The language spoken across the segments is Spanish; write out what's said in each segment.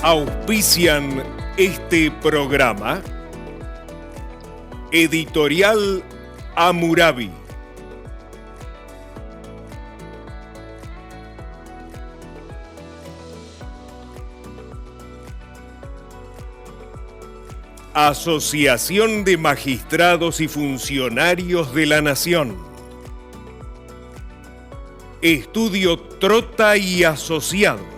Auspician este programa Editorial Hammurabi. Asociación de Magistrados y Funcionarios de la Nación. Estudio Trota y Asociados.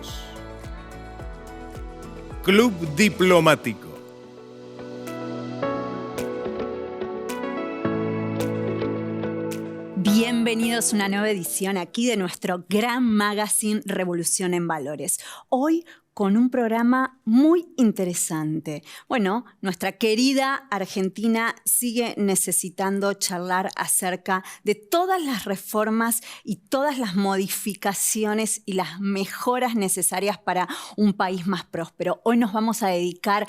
Club Diplomático. Bienvenidos a una nueva edición aquí de nuestro gran magazine Revolución en Valores. Hoy con un programa muy interesante. Bueno, nuestra querida Argentina sigue necesitando charlar acerca de todas las reformas y todas las modificaciones y las mejoras necesarias para un país más próspero. Hoy nos vamos a dedicar,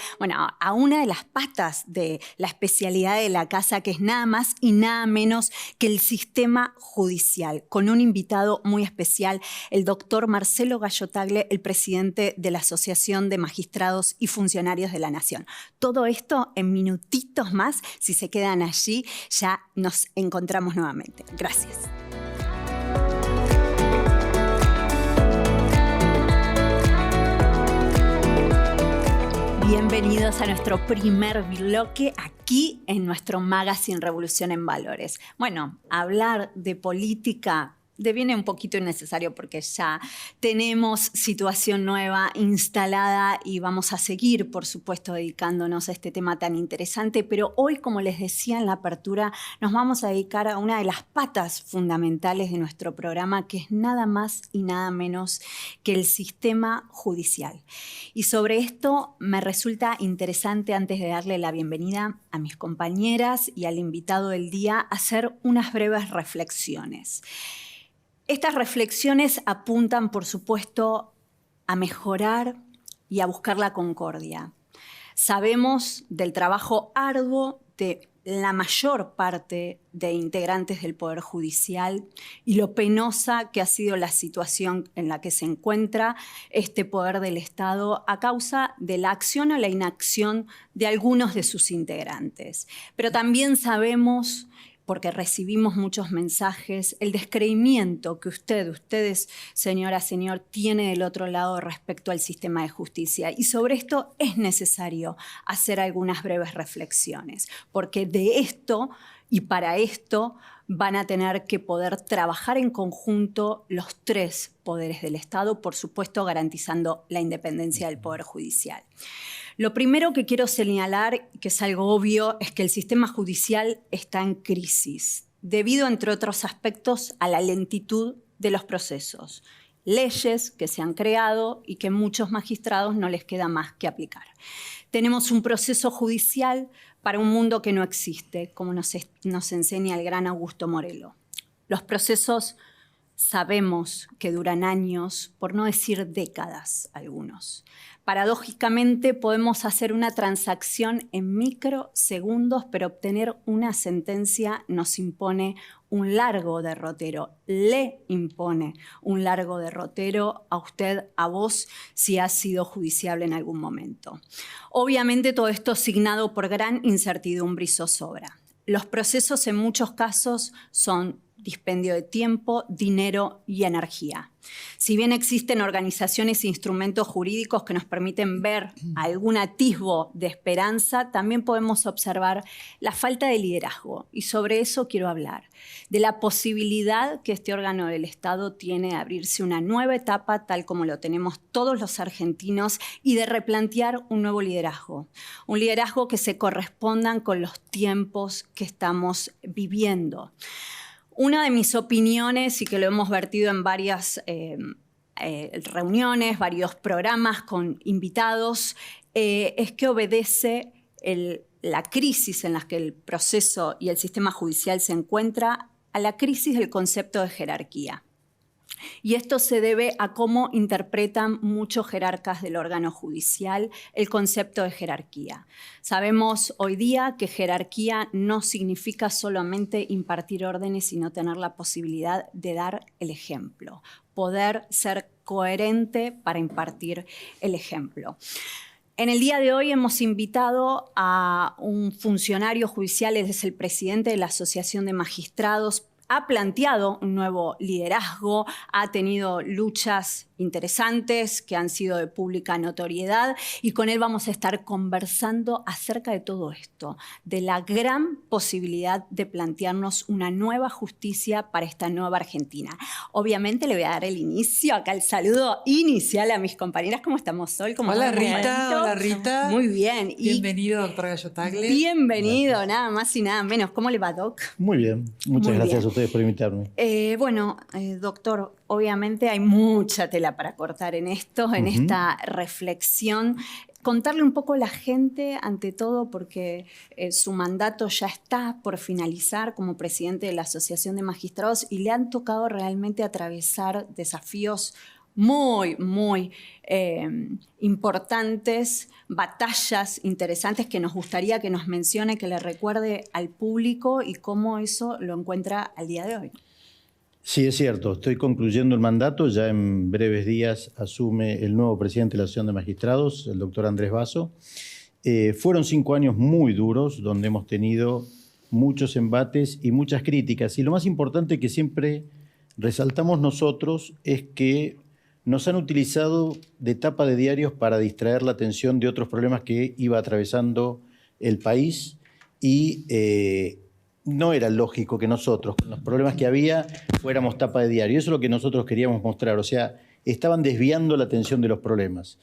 a una de las patas de la especialidad de la casa, que es nada más y nada menos que el sistema judicial, con un invitado muy especial, el doctor Marcelo Gallo Tagle, el presidente de la Asociación de Magistrados y Funcionarios de la Nación. Todo esto en minutitos más. Si se quedan allí, ya nos encontramos nuevamente. Gracias. Bienvenidos a nuestro primer bloque aquí en nuestro magazine Revolución en Valores. Bueno, hablar de política deviene un poquito innecesario porque ya tenemos situación nueva instalada y vamos a seguir, por supuesto, dedicándonos a este tema tan interesante. Pero hoy, como les decía en la apertura, nos vamos a dedicar a una de las patas fundamentales de nuestro programa, que es nada más y nada menos que el sistema judicial. Y sobre esto me resulta interesante, antes de darle la bienvenida a mis compañeras y al invitado del día, hacer unas breves reflexiones. Estas reflexiones apuntan, por supuesto, a mejorar y a buscar la concordia. Sabemos del trabajo arduo de la mayor parte de integrantes del Poder Judicial y lo penosa que ha sido la situación en la que se encuentra este poder del Estado a causa de la acción o la inacción de algunos de sus integrantes. Pero también sabemos, porque recibimos muchos mensajes, el descreimiento que ustedes, señora, señor, tiene del otro lado respecto al sistema de justicia. Y sobre esto es necesario hacer algunas breves reflexiones, porque de esto y para esto van a tener que poder trabajar en conjunto los tres poderes del Estado, por supuesto garantizando la independencia del Poder Judicial. Lo primero que quiero señalar, que es algo obvio, es que el sistema judicial está en crisis, debido, entre otros aspectos, a la lentitud de los procesos. Leyes que se han creado y que muchos magistrados no les queda más que aplicar. Tenemos un proceso judicial para un mundo que no existe, como nos enseña el gran Augusto Morello. Los procesos sabemos que duran años, por no decir décadas algunos. Paradójicamente podemos hacer una transacción en microsegundos, pero obtener una sentencia nos impone un largo derrotero. Le impone un largo derrotero a usted, a vos, si ha sido judiciable en algún momento. Obviamente todo esto signado por gran incertidumbre y zozobra. Los procesos en muchos casos son dispendio de tiempo, dinero y energía. Si bien existen organizaciones e instrumentos jurídicos que nos permiten ver algún atisbo de esperanza, también podemos observar la falta de liderazgo. Y sobre eso quiero hablar, de la posibilidad que este órgano del Estado tiene de abrirse una nueva etapa, tal como lo tenemos todos los argentinos, y de replantear un nuevo liderazgo. Un liderazgo que se correspondan con los tiempos que estamos viviendo. Una de mis opiniones, y que lo hemos vertido en varias reuniones, varios programas con invitados, es que obedece la crisis en la que el proceso y el sistema judicial se encuentra a la crisis del concepto de jerarquía. Y esto se debe a cómo interpretan muchos jerarcas del órgano judicial el concepto de jerarquía. Sabemos hoy día que jerarquía no significa solamente impartir órdenes, sino tener la posibilidad de dar el ejemplo, poder ser coherente para impartir el ejemplo. En el día de hoy hemos invitado a un funcionario judicial, él es el presidente de la Asociación de Magistrados, ha planteado un nuevo liderazgo, ha tenido luchas interesantes que han sido de pública notoriedad y con él vamos a estar conversando acerca de todo esto, de la gran posibilidad de plantearnos una nueva justicia para esta nueva Argentina. Obviamente le voy a dar el inicio, acá el saludo inicial a mis compañeras. ¿Cómo estamos, Sol? ¿Cómo hola, Rita. Hola, Rita. Muy bien. Bienvenido, doctor Gallo Tagle. Bienvenido, gracias. Nada más y nada menos. ¿Cómo le va, Doc? Muy bien. Muchas gracias a ustedes por invitarme. Doctor, obviamente hay mucha tela para cortar en esto, en esta reflexión. Contarle un poco a la gente, ante todo, porque su mandato ya está por finalizar como presidente de la Asociación de Magistrados y le han tocado realmente atravesar desafíos muy importantes, batallas interesantes que nos gustaría que nos mencione, que le recuerde al público y cómo eso lo encuentra al día de hoy. Sí, es cierto. Estoy concluyendo el mandato. Ya en breves días asume el nuevo presidente de la Asociación de Magistrados, el doctor Andrés Basso. Fueron 5 años muy duros, donde hemos tenido muchos embates y muchas críticas. Y lo más importante que siempre resaltamos nosotros es que nos han utilizado de tapa de diarios para distraer la atención de otros problemas que iba atravesando el país y no era lógico que nosotros, con los problemas que había, fuéramos tapa de diario. Eso es lo que nosotros queríamos mostrar. O sea, estaban desviando la atención de los problemas.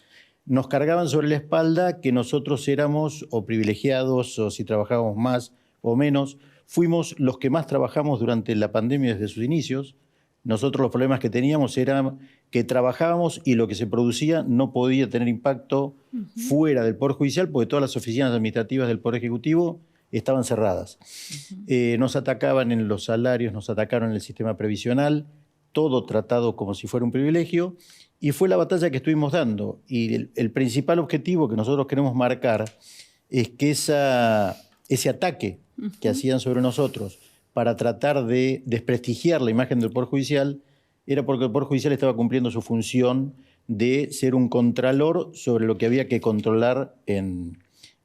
Nos cargaban sobre la espalda que nosotros éramos o privilegiados o si trabajábamos más o menos. Fuimos los que más trabajamos durante la pandemia desde sus inicios. Nosotros los problemas que teníamos eran que trabajábamos y lo que se producía no podía tener impacto fuera del Poder Judicial porque todas las oficinas administrativas del Poder Ejecutivo estaban cerradas. Nos atacaban en los salarios, nos atacaron en el sistema previsional, todo tratado como si fuera un privilegio, y fue la batalla que estuvimos dando. Y el principal objetivo que nosotros queremos marcar es que ese ataque que hacían sobre nosotros para tratar de desprestigiar la imagen del Poder Judicial era porque el Poder Judicial estaba cumpliendo su función de ser un contralor sobre lo que había que controlar en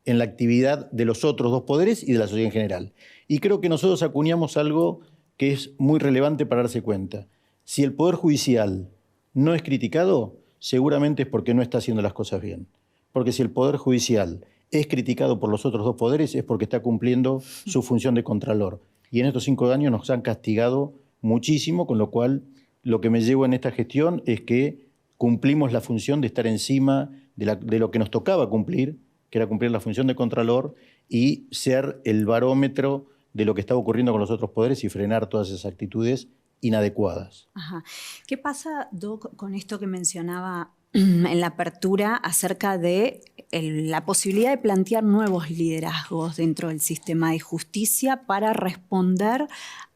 la actividad de los otros 2 poderes y de la sociedad en general. Y creo que nosotros acuñamos algo que es muy relevante para darse cuenta. Si el Poder Judicial no es criticado, seguramente es porque no está haciendo las cosas bien. Porque si el Poder Judicial es criticado por los otros 2 poderes, es porque está cumpliendo su función de contralor. Y en estos 5 años nos han castigado muchísimo, con lo cual lo que me llevo en esta gestión es que cumplimos la función de estar encima de lo que nos tocaba cumplir, que era cumplir la función de contralor y ser el barómetro de lo que estaba ocurriendo con los otros poderes y frenar todas esas actitudes inadecuadas. Ajá. ¿Qué pasa, Doc, con esto que mencionaba en la apertura acerca de la posibilidad de plantear nuevos liderazgos dentro del sistema de justicia para responder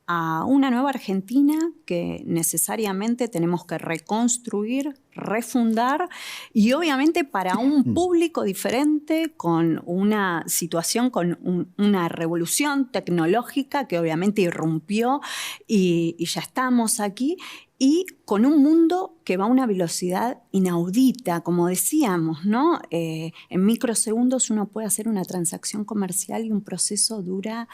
a una nueva Argentina que necesariamente tenemos que reconstruir, refundar y obviamente para un público diferente con una situación, con una revolución tecnológica que obviamente irrumpió y ya estamos aquí y con un mundo que va a una velocidad inaudita, como decíamos, ¿no? En microsegundos uno puede hacer una transacción comercial y un proceso dura.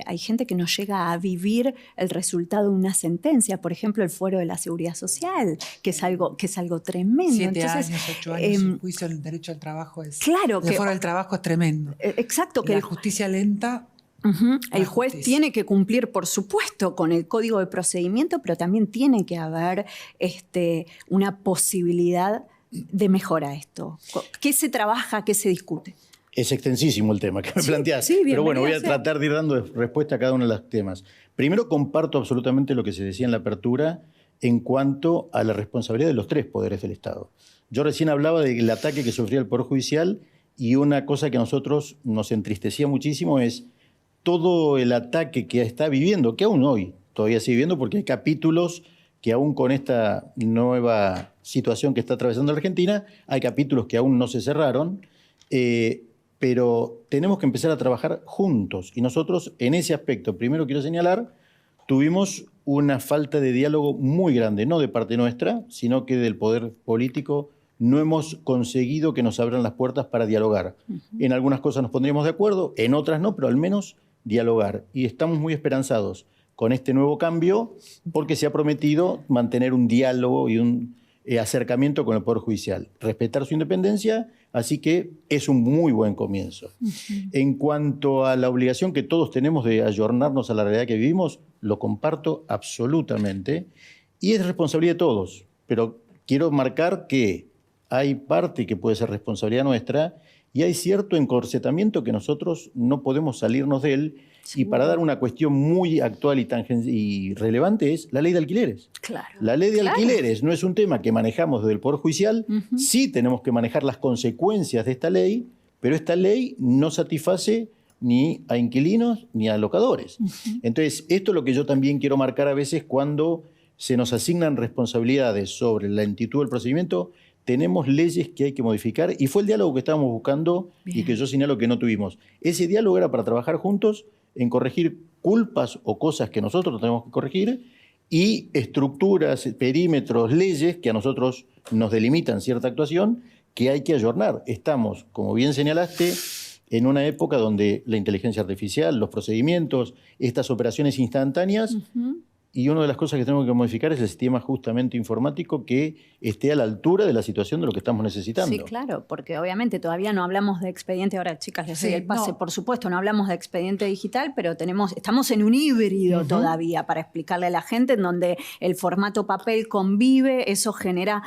Hay gente que no llega a vivir el resultado de una sentencia, por ejemplo, el fuero de la Seguridad Social, que es algo tremendo. 7 años, 8 años, un juicio del derecho al trabajo es... Claro. El fuero del trabajo es tremendo. Exacto. Que la justicia lenta... El juez tiene que cumplir, por supuesto, con el código de procedimiento, pero también tiene que haber una posibilidad de mejora a esto. ¿Qué se trabaja, qué se discute? Es extensísimo el tema que me planteás, sí, pero bueno, voy a tratar de ir dando respuesta a cada uno de los temas. Primero, comparto absolutamente lo que se decía en la apertura en cuanto a la responsabilidad de los 3 poderes del Estado. Yo recién hablaba del ataque que sufría el Poder Judicial y una cosa que a nosotros nos entristecía muchísimo es todo el ataque que está viviendo, que aún hoy todavía sigue viviendo, porque hay capítulos que aún con esta nueva situación que está atravesando la Argentina, hay capítulos que aún no se cerraron, pero tenemos que empezar a trabajar juntos. Y nosotros, en ese aspecto, primero quiero señalar, tuvimos una falta de diálogo muy grande, no de parte nuestra, sino que del poder político. No hemos conseguido que nos abran las puertas para dialogar. En algunas cosas nos pondríamos de acuerdo, en otras no, pero al menos dialogar. Y estamos muy esperanzados con este nuevo cambio porque se ha prometido mantener un diálogo y un acercamiento con el Poder Judicial, respetar su independencia, así que es un muy buen comienzo. En cuanto a la obligación que todos tenemos de ayornarnos a la realidad que vivimos, lo comparto absolutamente y es responsabilidad de todos, pero quiero marcar que hay parte que puede ser responsabilidad nuestra y hay cierto encorsetamiento que nosotros no podemos salirnos de él. Sí. Y para dar una cuestión muy actual y relevante es la ley de alquileres. Claro. La ley de alquileres no es un tema que manejamos desde el Poder Judicial. Sí tenemos que manejar las consecuencias de esta ley, pero esta ley no satisface ni a inquilinos ni a locadores. Entonces, esto es lo que yo también quiero marcar a veces cuando se nos asignan responsabilidades sobre la lentitud del procedimiento. Tenemos leyes que hay que modificar y fue el diálogo que estábamos buscando. Bien. Y que yo señalo que no tuvimos. Ese diálogo era para trabajar juntos en corregir culpas o cosas que nosotros tenemos que corregir y estructuras, perímetros, leyes que a nosotros nos delimitan cierta actuación que hay que ayornar. Estamos, como bien señalaste, en una época donde la inteligencia artificial, los procedimientos, estas operaciones instantáneas, y una de las cosas que tenemos que modificar es el sistema justamente informático que esté a la altura de la situación de lo que estamos necesitando. Sí, claro, porque obviamente todavía no hablamos de expediente. Ahora, chicas, les doy el pase. No. Por supuesto, no hablamos de expediente digital, pero estamos en un híbrido todavía para explicarle a la gente en donde el formato papel convive. Eso genera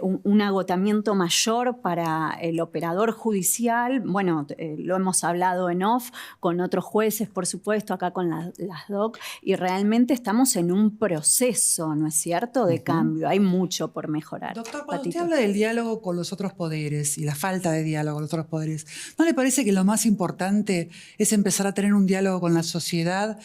un agotamiento mayor para el operador judicial. Bueno, lo hemos hablado en off con otros jueces, por supuesto, acá con las DOC, y realmente estamos en un proceso, ¿no es cierto?, de cambio. Hay mucho por mejorar. Doctor, cuando usted habla del diálogo con los otros poderes y la falta de diálogo con los otros poderes, ¿no le parece que lo más importante es empezar a tener un diálogo con la sociedad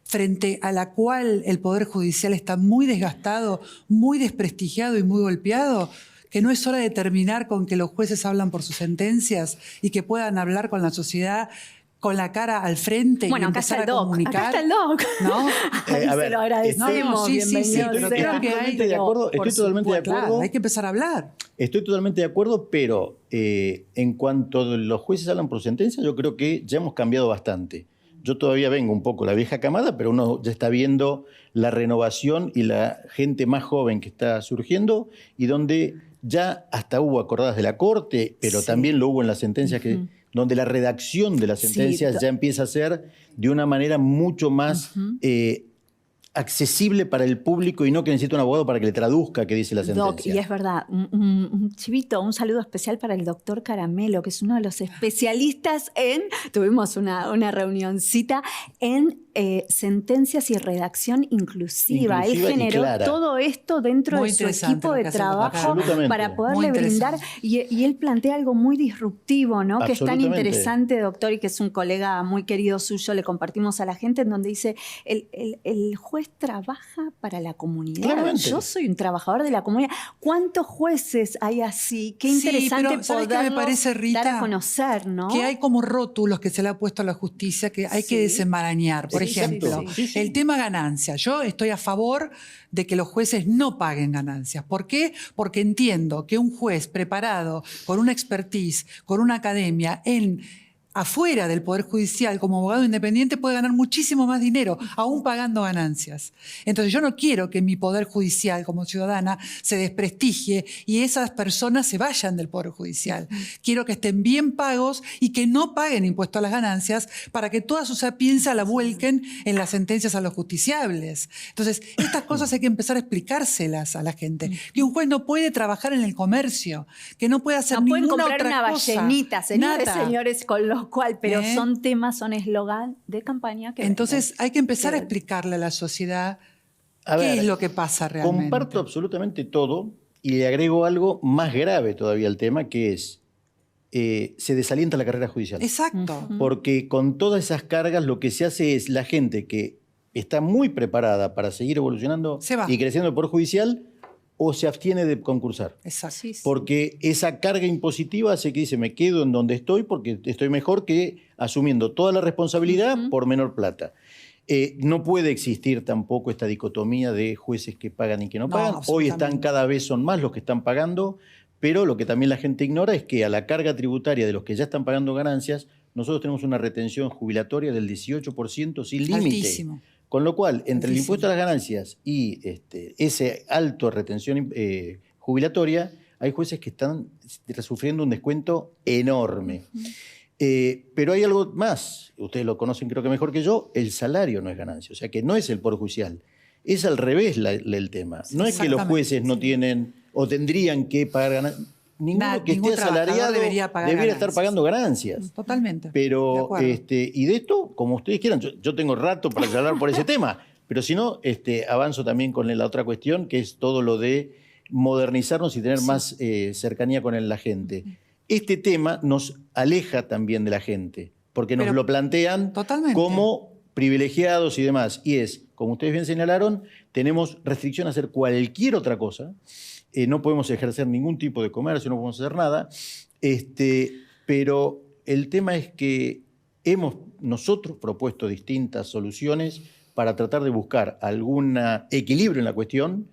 frente a la cual el Poder Judicial está muy desgastado, muy desprestigiado y muy golpeado? ¿Que no es hora de terminar con que los jueces hablan por sus sentencias y que puedan hablar con la sociedad con la cara al frente y empezar a comunicar? Acá está el doc. ¿No? Se lo agradecemos. Sí, bienvenido. Estoy totalmente de acuerdo. Claro, hay que empezar a hablar. Estoy totalmente de acuerdo, pero en cuanto los jueces hablan por sentencia, yo creo que ya hemos cambiado bastante. Yo todavía vengo un poco la vieja camada, pero uno ya está viendo la renovación y la gente más joven que está surgiendo y donde ya hasta hubo acordadas de la Corte, pero también lo hubo en las sentencias donde la redacción de las sentencias ya empieza a ser de una manera mucho más accesible para el público y no que necesita un abogado para que le traduzca qué dice la sentencia. Doc, y es verdad, un chivito, un saludo especial para el doctor Caramelo, que es uno de los especialistas tuvimos una reunioncita en sentencias y redacción inclusiva. Él generó todo esto dentro de su equipo de trabajo para poderle brindar, y él plantea algo muy disruptivo, ¿no? Que es tan interesante, doctor, y que es un colega muy querido suyo, le compartimos a la gente, en donde dice, el juez trabaja para la comunidad. Claramente. Yo soy un trabajador de la comunidad. ¿Cuántos jueces hay así? Qué interesante poderlos dar a conocer, ¿no? Que hay como rótulos que se le ha puesto a la justicia que hay que desenmarañar. Por ejemplo, el tema ganancias. Yo estoy a favor de que los jueces no paguen ganancias. ¿Por qué? Porque entiendo que un juez preparado, con una expertise, con una academia afuera del Poder Judicial, como abogado independiente, puede ganar muchísimo más dinero, aún pagando ganancias. Entonces yo no quiero que mi Poder Judicial como ciudadana se desprestigie y esas personas se vayan del Poder Judicial. Quiero que estén bien pagos y que no paguen impuesto a las ganancias para que toda su sapiencia la vuelquen en las sentencias a los justiciables. Entonces, estas cosas hay que empezar a explicárselas a la gente. Que un juez no puede trabajar en el comercio, que no puede hacer ninguna otra cosa. No pueden comprar una ballenita, señores, con los pero son temas, son eslogan de campaña. Entonces hay que empezar a explicarle a la sociedad qué es lo que pasa realmente. Comparto absolutamente todo y le agrego algo más grave todavía al tema, que es se desalienta la carrera judicial. Exacto. Porque con todas esas cargas lo que se hace es la gente que está muy preparada para seguir evolucionando y creciendo el Poder Judicial, o se abstiene de concursar. Exacto. Porque esa carga impositiva hace que dice, me quedo en donde estoy porque estoy mejor que asumiendo toda la responsabilidad por menor plata. No puede existir tampoco esta dicotomía de jueces que pagan y que no pagan. Hoy cada vez son más los que están pagando, pero lo que también la gente ignora es que a la carga tributaria de los que ya están pagando ganancias, nosotros tenemos una retención jubilatoria del 18% sin límite. Con lo cual, entre el impuesto a las ganancias y ese alto retención jubilatoria, hay jueces que están sufriendo un descuento enorme. Pero hay algo más, ustedes lo conocen creo que mejor que yo, el salario no es ganancia, o sea que no es el Poder Judicial, es al revés el tema. No es que los jueces no tienen o tendrían que pagar ganancias, ninguno que esté asalariado debería estar pagando ganancias. Totalmente. Pero, y de esto, como ustedes quieran, yo tengo rato para hablar por ese tema, pero si no, avanzo también con la otra cuestión, que es todo lo de modernizarnos y tener más cercanía con la gente. Este tema nos aleja también de la gente, porque nos lo plantean como privilegiados y demás. Y como ustedes bien señalaron, tenemos restricción a hacer cualquier otra cosa. No podemos ejercer ningún tipo de comercio, no podemos hacer nada. Pero el tema es que hemos nosotros propuesto distintas soluciones para tratar de buscar algún equilibrio en la cuestión,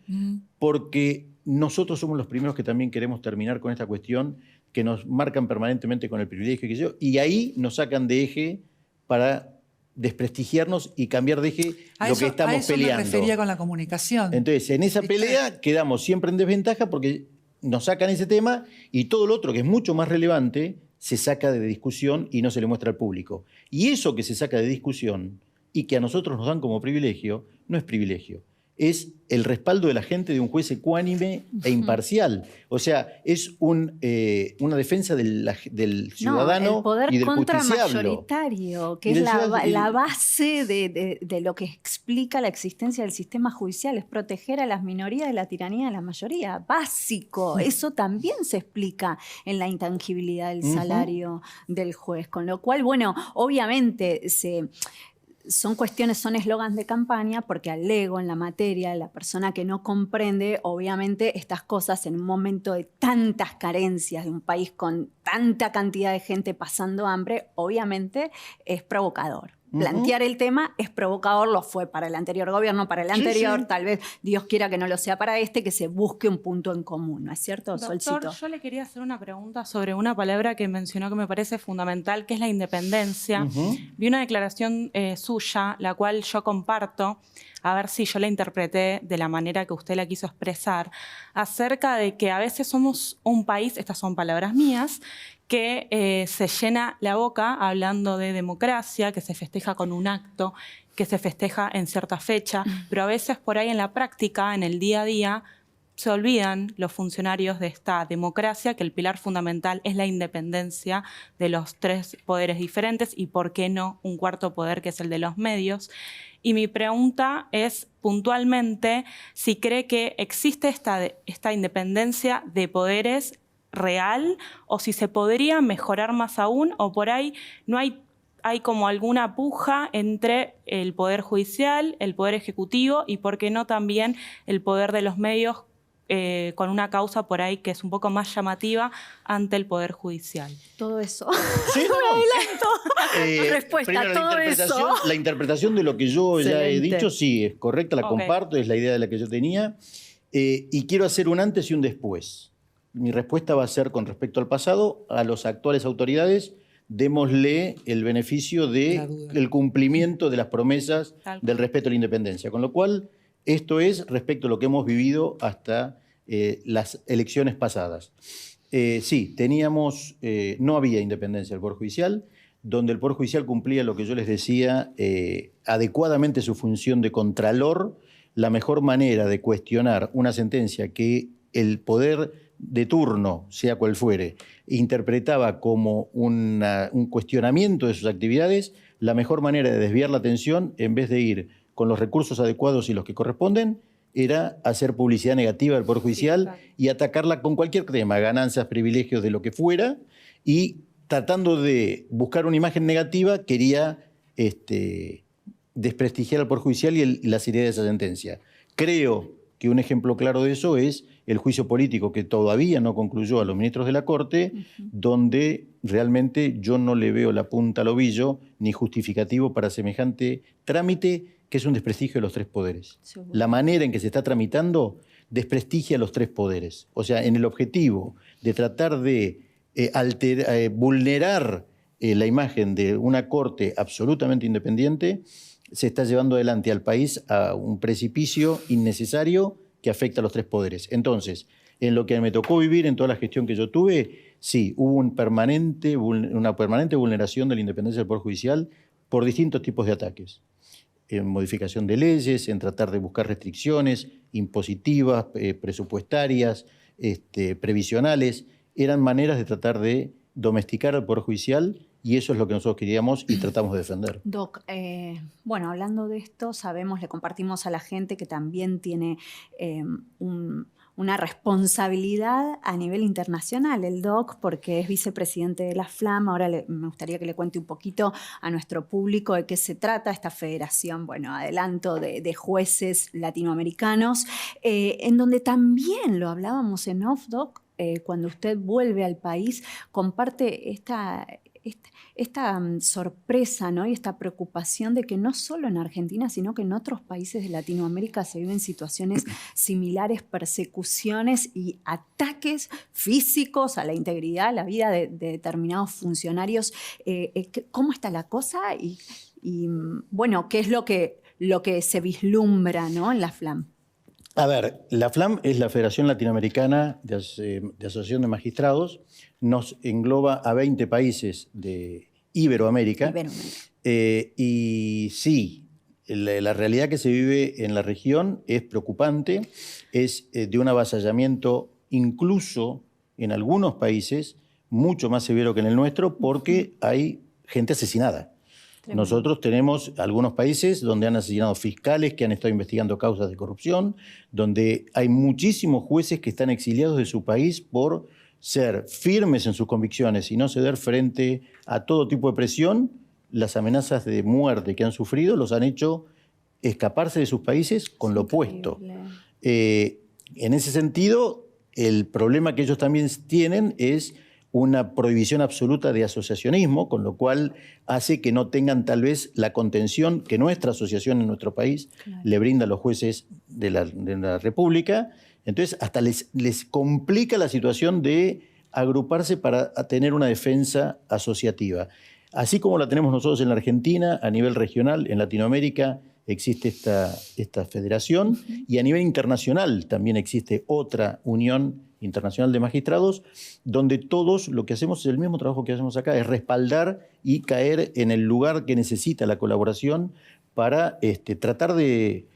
porque nosotros somos los primeros que también queremos terminar con esta cuestión que nos marcan permanentemente con el privilegio, y ahí nos sacan de eje para desprestigiarnos y cambiar de eje lo que estamos peleando. Me refería con la comunicación. Entonces, en esa pelea quedamos siempre en desventaja porque nos sacan ese tema y todo lo otro, que es mucho más relevante, se saca de discusión y no se le muestra al público. Y eso que se saca de discusión y que a nosotros nos dan como privilegio, no es privilegio. Es el respaldo de la gente de un juez ecuánime e imparcial. O sea, es una defensa del ciudadano el poder y del justiciable. Contramayoritario, que es la base de lo que explica la existencia del sistema judicial, es proteger a las minorías de la tiranía de la mayoría. Básico. Eso también se explica en la intangibilidad del salario del juez. Con lo cual, bueno, obviamente son eslogans de campaña, porque al ego en la materia, la persona que no comprende, obviamente, estas cosas en un momento de tantas carencias, de un país con tanta cantidad de gente pasando hambre, obviamente es provocador. Plantear el tema es provocador, lo fue para el anterior gobierno, para el anterior, tal vez Dios quiera que no lo sea para que se busque un punto en común, ¿no es cierto, Doctor, Solcito? yo le quería hacer una pregunta sobre una palabra que mencionó que me parece fundamental, que es la independencia. Vi una declaración suya, la cual yo comparto, a ver si yo la interpreté de la manera que usted la quiso expresar, acerca de que a veces somos un país, estas son palabras mías, que se llena la boca hablando de democracia, que se festeja con un acto, que se festeja en cierta fecha, pero a veces por ahí en la práctica, en el día a día, se olvidan los funcionarios de esta democracia que el pilar fundamental es la independencia de los tres poderes diferentes y, ¿por qué no, un cuarto poder que es el de los medios? Y mi pregunta es puntualmente si cree que existe esta independencia de poderes real o si se podría mejorar más aún, o por ahí no hay como alguna puja entre el Poder Judicial, el Poder Ejecutivo y, ¿por qué no, también el poder de los medios con una causa por ahí que es un poco más llamativa ante el Poder Judicial? Todo eso. Sí, me adelanto. Respuesta, todo eso. La interpretación de lo que yo ya he dicho, sí, es correcta, la comparto, es la idea de la que yo tenía. Y quiero hacer un antes y un después. Mi respuesta va a ser con respecto al pasado. A las actuales autoridades, démosle el beneficio del cumplimiento de las promesas del respeto a la independencia. Con lo cual, esto es respecto a lo que hemos vivido hasta las elecciones pasadas. Sí, no había independencia del Poder Judicial, donde el Poder Judicial cumplía lo que yo les decía, adecuadamente su función de contralor. La mejor manera de cuestionar una sentencia que el poder de turno, sea cual fuere, interpretaba como un cuestionamiento de sus actividades, la mejor manera de desviar la atención, en vez de ir con los recursos adecuados y los que corresponden, era hacer publicidad negativa del Poder Judicial y atacarla con cualquier tema, ganancias, privilegios, de lo que fuera, y tratando de buscar una imagen negativa, quería desprestigiar al Poder Judicial y la seriedad de esa sentencia. Creo que un ejemplo claro de eso es el juicio político que todavía no concluyó a los ministros de la Corte, donde realmente yo no le veo la punta al ovillo ni justificativo para semejante trámite, que es un desprestigio de los tres poderes. Seguro. La manera en que se está tramitando desprestigia a los tres poderes. O sea, en el objetivo de tratar de vulnerar la imagen de una Corte absolutamente independiente, se está llevando adelante al país a un precipicio innecesario que afecta a los tres poderes. Entonces, en lo que me tocó vivir en toda la gestión que yo tuve, sí, hubo una permanente vulneración de la independencia del Poder Judicial por distintos tipos de ataques. En modificación de leyes, en tratar de buscar restricciones impositivas, presupuestarias, previsionales. Eran maneras de tratar de domesticar al Poder Judicial, y eso es lo que nosotros queríamos y tratamos de defender. Doc, bueno, hablando de esto, sabemos, le compartimos a la gente que también tiene una responsabilidad a nivel internacional, el Doc, porque es vicepresidente de la FLAM. Ahora me gustaría que le cuente un poquito a nuestro público de qué se trata esta federación, bueno, adelanto de jueces latinoamericanos, en donde también lo hablábamos en off, Doc, cuando usted vuelve al país, comparte esta sorpresa, ¿no? Y esta preocupación de que no solo en Argentina, sino que en otros países de Latinoamérica se viven situaciones similares, persecuciones y ataques físicos a la integridad, a la vida de determinados funcionarios. ¿Cómo está la cosa? Y bueno, ¿qué es lo que se vislumbra, ¿no?, en la FLAM? A ver, la FLAM es la Federación Latinoamericana de Asociación de Magistrados. Nos engloba a 20 países de Iberoamérica. Y sí, la realidad que se vive en la región es preocupante, es de un avasallamiento incluso en algunos países mucho más severo que en el nuestro, porque hay gente asesinada. Nosotros tenemos algunos países donde han asesinado fiscales que han estado investigando causas de corrupción, donde hay muchísimos jueces que están exiliados de su país por ser firmes en sus convicciones y no ceder frente a todo tipo de presión. Las amenazas de muerte que han sufrido los han hecho escaparse de sus países con lo opuesto. En ese sentido, el problema que ellos también tienen es una prohibición absoluta de asociacionismo, con lo cual hace que no tengan tal vez la contención que nuestra asociación en nuestro país le brinda a los jueces de la República. Entonces, hasta les complica la situación de agruparse para tener una defensa asociativa. Así como la tenemos nosotros en la Argentina, a nivel regional, en Latinoamérica existe esta federación, y a nivel internacional también existe otra unión internacional de magistrados, donde todos lo que hacemos es el mismo trabajo que hacemos acá, es respaldar y caer en el lugar que necesita la colaboración para tratar de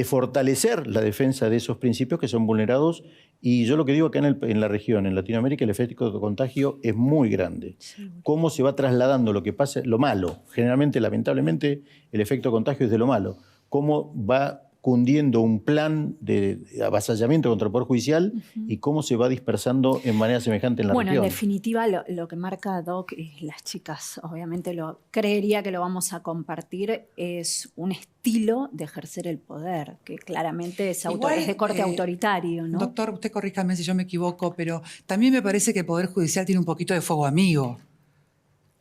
fortalecer la defensa de esos principios que son vulnerados. Y yo lo que digo acá en la región, en Latinoamérica, el efecto de contagio es muy grande. Sí. Cómo se va trasladando lo que pasa, lo malo. Generalmente, lamentablemente, el efecto contagio es de lo malo. Cómo va cundiendo un plan de avasallamiento contra el Poder Judicial y cómo se va dispersando en manera semejante en la región. Bueno, en definitiva, lo que marca Doc, y las chicas obviamente creería que lo vamos a compartir, es un estilo de ejercer el poder, que claramente es de corte autoritario, ¿no? Doctor, usted corríjame si yo me equivoco, pero también me parece que el Poder Judicial tiene un poquito de fuego amigo.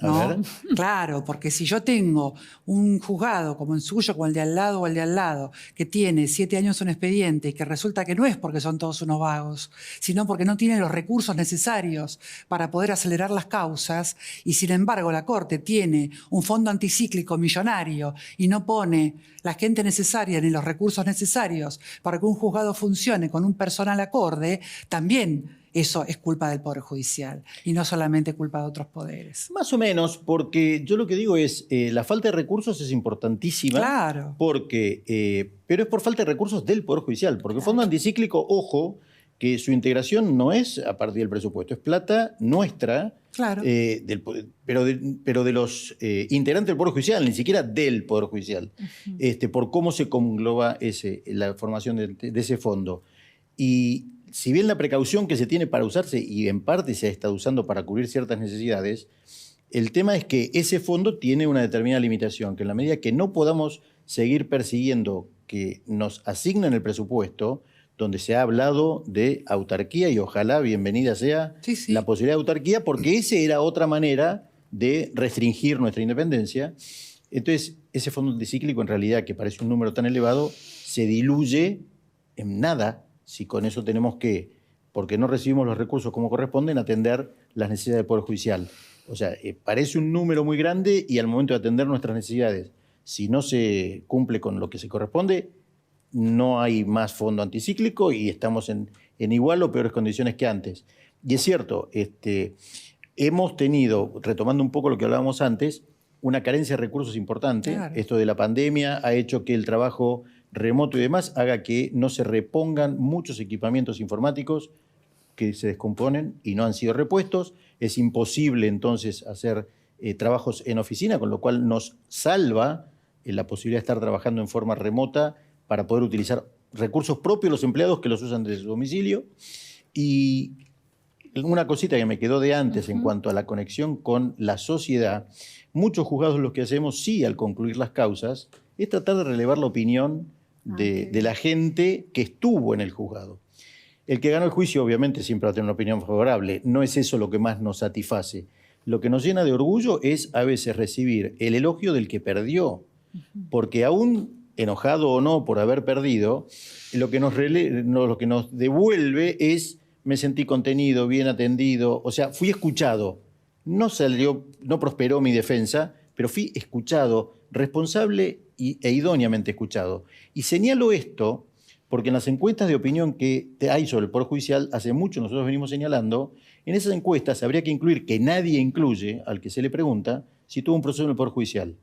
¿No? Claro, porque si yo tengo un juzgado como el suyo, como el de al lado o el de al lado, que tiene 7 años un expediente y que resulta que no es porque son todos unos vagos, sino porque no tienen los recursos necesarios para poder acelerar las causas, y sin embargo la Corte tiene un fondo anticíclico millonario y no pone la gente necesaria ni los recursos necesarios para que un juzgado funcione con un personal acorde, también eso es culpa del Poder Judicial y no solamente culpa de otros poderes. Más o menos, porque yo lo que digo es, la falta de recursos es importantísima. Claro. Pero es por falta de recursos del Poder Judicial, porque el fondo anticíclico, ojo, que su integración no es a partir del presupuesto, es plata nuestra, claro. Pero de los integrantes del Poder Judicial, ni siquiera del Poder Judicial, por cómo se engloba la formación de ese fondo. Y si bien la precaución que se tiene para usarse, y en parte se ha estado usando para cubrir ciertas necesidades, el tema es que ese fondo tiene una determinada limitación, que en la medida que no podamos seguir persiguiendo que nos asignan el presupuesto, donde se ha hablado de autarquía y ojalá bienvenida sea la posibilidad de autarquía, porque esa era otra manera de restringir nuestra independencia. Entonces, ese fondo anticíclico en realidad, que parece un número tan elevado, se diluye en nada si con eso tenemos que, porque no recibimos los recursos como corresponden, atender las necesidades del Poder Judicial. O sea, parece un número muy grande y al momento de atender nuestras necesidades, si no se cumple con lo que se corresponde, no hay más fondo anticíclico y estamos en igual o peores condiciones que antes. Y es cierto, hemos tenido, retomando un poco lo que hablábamos antes, una carencia de recursos importante. Claro. Esto de la pandemia ha hecho que el trabajo remoto y demás haga que no se repongan muchos equipamientos informáticos que se descomponen y no han sido repuestos. Es imposible entonces hacer trabajos en oficina, con lo cual nos salva la posibilidad de estar trabajando en forma remota para poder utilizar recursos propios los empleados que los usan desde su domicilio. Y una cosita que me quedó de antes en cuanto a la conexión con la sociedad, muchos juzgados lo que hacemos, sí, al concluir las causas, es tratar de relevar la opinión de la gente que estuvo en el juzgado. El que ganó el juicio obviamente siempre va a tener una opinión favorable, no es eso lo que más nos satisface. Lo que nos llena de orgullo es a veces recibir el elogio del que perdió, porque aún enojado o no por haber perdido, lo que nos devuelve es me sentí contenido, bien atendido, o sea, fui escuchado. No prosperó mi defensa, pero fui escuchado, responsable e idóneamente escuchado. Y señalo esto porque en las encuestas de opinión que hay sobre el Poder Judicial, hace mucho nosotros venimos señalando, en esas encuestas habría que incluir que nadie incluye al que se le pregunta si tuvo un proceso en el Poder Judicial.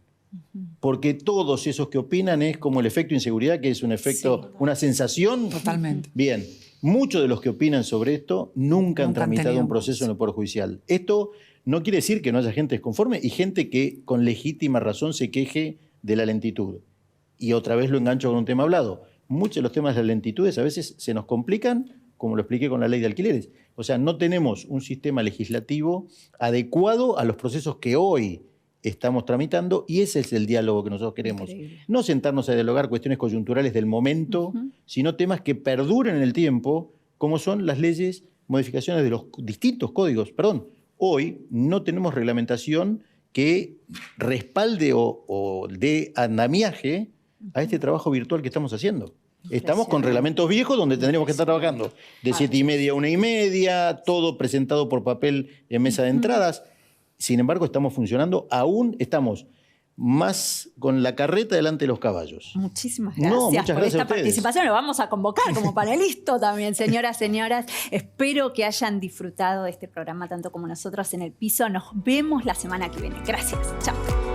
Porque todos esos que opinan es como el efecto inseguridad, que es un efecto, una sensación. Totalmente. Bien, muchos de los que opinan sobre esto nunca han tramitado un proceso en el Poder Judicial. Esto no quiere decir que no haya gente desconforme y gente que con legítima razón se queje de la lentitud. Y otra vez lo engancho con un tema hablado. Muchos de los temas de las lentitudes a veces se nos complican, como lo expliqué con la ley de alquileres. O sea, no tenemos un sistema legislativo adecuado a los procesos que hoy estamos tramitando y ese es el diálogo que nosotros queremos. Increíble. No sentarnos a dialogar cuestiones coyunturales del momento, sino temas que perduren en el tiempo, como son las leyes, modificaciones de los distintos códigos. Perdón, hoy no tenemos reglamentación que respalde o dé andamiaje a este trabajo virtual que estamos haciendo. Estamos con reglamentos viejos donde tendríamos que estar trabajando de 7:30 a 1:30, todo presentado por papel en mesa de entradas. Sin embargo, estamos funcionando, aún estamos más con la carreta delante de los caballos. Muchísimas gracias por esta participación. Lo vamos a convocar como panelista también, señoras, señoras. Espero que hayan disfrutado de este programa tanto como nosotros en El Piso. Nos vemos la semana que viene. Gracias. Chao.